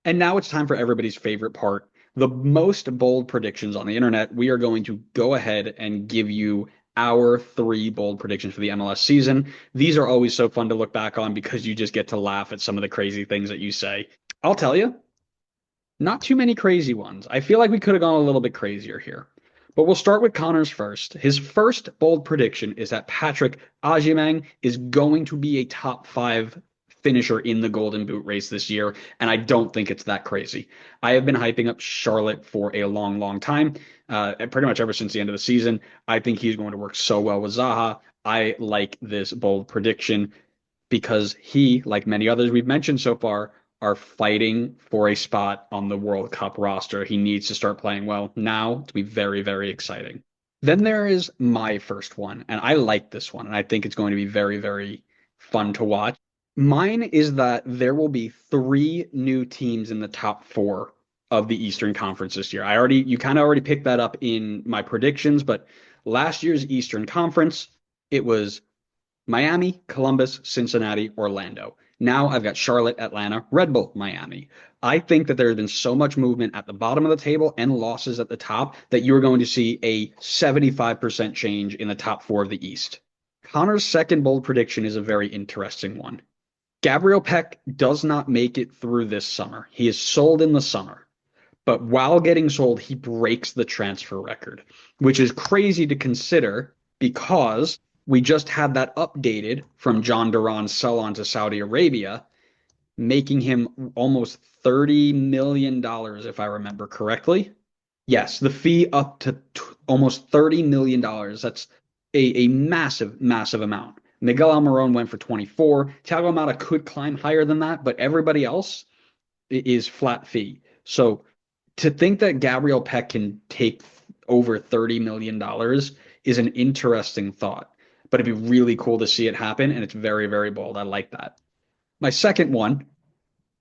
And now it's time for everybody's favorite part, the most bold predictions on the internet. We are going to go ahead and give you our three bold predictions for the MLS season. These are always so fun to look back on because you just get to laugh at some of the crazy things that you say. I'll tell you, not too many crazy ones. I feel like we could have gone a little bit crazier here. But we'll start with Connor's first. His first bold prediction is that Patrick Agyemang is going to be a top five finisher in the Golden Boot race this year, and I don't think it's that crazy. I have been hyping up Charlotte for a long, long time, pretty much ever since the end of the season. I think he's going to work so well with Zaha. I like this bold prediction because he, like many others we've mentioned so far, are fighting for a spot on the World Cup roster. He needs to start playing well now to be very, very exciting. Then there is my first one, and I like this one, and I think it's going to be very, very fun to watch. Mine is that there will be three new teams in the top four of the Eastern Conference this year. You kind of already picked that up in my predictions, but last year's Eastern Conference, it was Miami, Columbus, Cincinnati, Orlando. Now I've got Charlotte, Atlanta, Red Bull, Miami. I think that there has been so much movement at the bottom of the table and losses at the top that you're going to see a 75% change in the top four of the East. Connor's second bold prediction is a very interesting one. Gabriel Peck does not make it through this summer. He is sold in the summer. But while getting sold, he breaks the transfer record, which is crazy to consider because we just had that updated from John Duran's sell on to Saudi Arabia, making him almost $30 million, if I remember correctly. Yes, the fee up to almost $30 million. That's a massive, massive amount. Miguel Almiron went for 24. Thiago Almada could climb higher than that, but everybody else is flat fee. So to think that Gabriel Peck can take over $30 million is an interesting thought, but it'd be really cool to see it happen. And it's very, very bold. I like that. My second one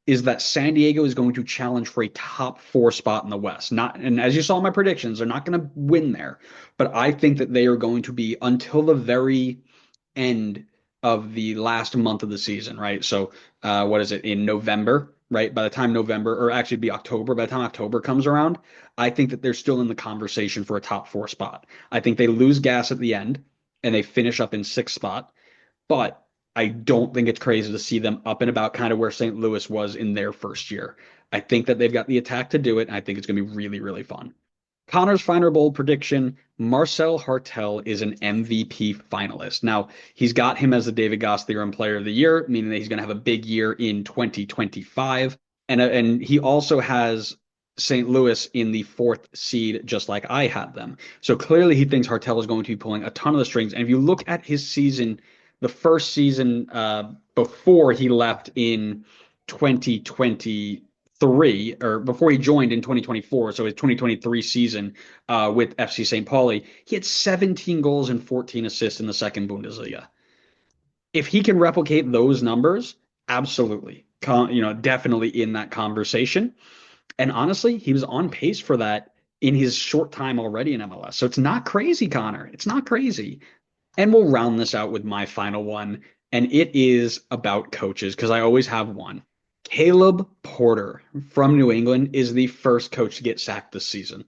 is that San Diego is going to challenge for a top four spot in the West. Not, and as you saw in my predictions, they're not going to win there, but I think that they are going to be until the very end of the last month of the season, right? So, what is it in November, right? By the time November, or actually be October, by the time October comes around, I think that they're still in the conversation for a top four spot. I think they lose gas at the end and they finish up in sixth spot, but I don't think it's crazy to see them up and about kind of where St. Louis was in their first year. I think that they've got the attack to do it, and I think it's going to be really, really fun. Connor's final bold prediction, Marcel Hartel is an MVP finalist. Now, he's got him as the David Goss Theorem Player of the Year, meaning that he's going to have a big year in 2025. And he also has St. Louis in the fourth seed, just like I had them. So clearly he thinks Hartel is going to be pulling a ton of the strings. And if you look at his season, the first season before he left in 2023, or before he joined in 2024, so his 2023 season with FC St. Pauli, he had 17 goals and 14 assists in the second Bundesliga. If he can replicate those numbers, absolutely, definitely in that conversation. And honestly, he was on pace for that in his short time already in MLS. So it's not crazy, Connor. It's not crazy. And we'll round this out with my final one, and it is about coaches because I always have one. Caleb Porter from New England is the first coach to get sacked this season.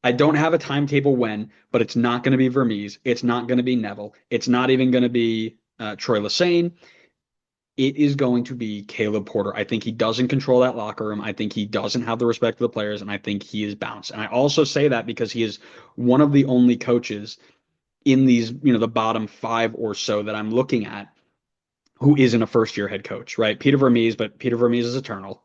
I don't have a timetable when, but it's not going to be Vermees. It's not going to be Neville. It's not even going to be Troy Lesesne. It is going to be Caleb Porter. I think he doesn't control that locker room. I think he doesn't have the respect of the players, and I think he is bounced. And I also say that because he is one of the only coaches in these, the bottom five or so that I'm looking at who isn't a first year head coach, right? Peter Vermees, but Peter Vermees is eternal.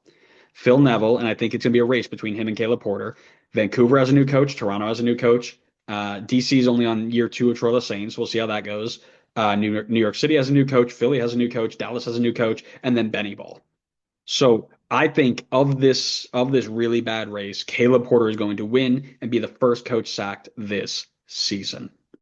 Phil Neville, and I think it's going to be a race between him and Caleb Porter. Vancouver has a new coach. Toronto has a new coach. DC is only on year two of Troy Lesesne, so we'll see how that goes. New York City has a new coach. Philly has a new coach. Dallas has a new coach, and then Benny Ball. So I think of this really bad race, Caleb Porter is going to win and be the first coach sacked this season.